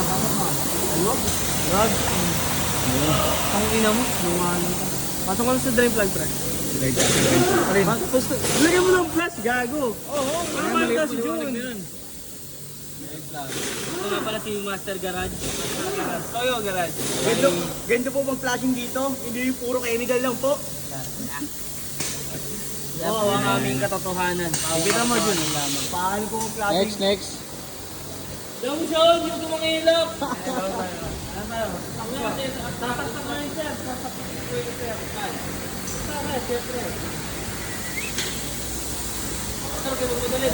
Ano? Rod. Ang ina mo. Pasok ko sa drain plug, pre. Lagyan mo ng flash, gago. Oo. Ano ba yung flash, Jun? Ito nga pala si Master Garage. Toyo Garage. Ganito po bang flashing dito? Hindi yung puro chemical lang po. Oo, ang aming katotohanan. Kita mo, Jun. Paano po ang flashing? Next. Yung Sean, yung gumangilap! Ano tayo? Tataktak na yun, sir. Tataktak na yun, sir. Saka, siyempre. Sir, kayo magmadali.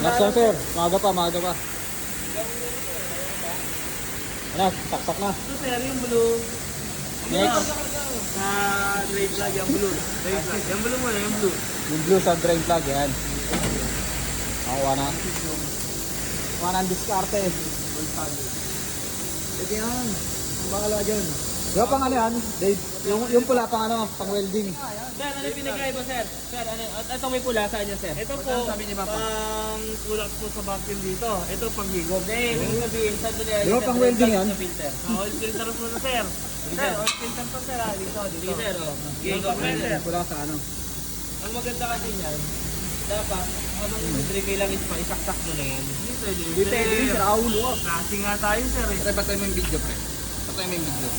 Next one, sir. Maaga pa. Ano, saksak na. Ito, sir, yung blue. Next. Sa drain plug, yung blue. Drain plug. Yung blue mo na, yung blue. Yung blue sa drain plug, yan. Nakuha na. Nakuha na ang diskarte. Ito yan. Ang bakala dyan. Yung pang ano yan, Dave? Yung pula pang ano, pang welding. Sir, ano yung pinagkaiba, sir? Sir, ano, ito may pula, saan niya, sir? Ito po, tulak po sa vacuum dito. Ito pang higop. Ibig sabihin, saan ito Di ba pang welding yan? Sa filter. Oil filter po na, sir. Sir, oil filter po, sir. Dito. Sige, sir. Higop na, sir. Pula sa ano. Ang maganda kasi niyan, dapat, habang i-drink lang ito pa, isaksak mo na yan. Hindi pwede. Hindi pwede yun, sir. Aulo. Klase nga tayo, sir. Pre, patay mo yung video, pre. Patay mo yung video.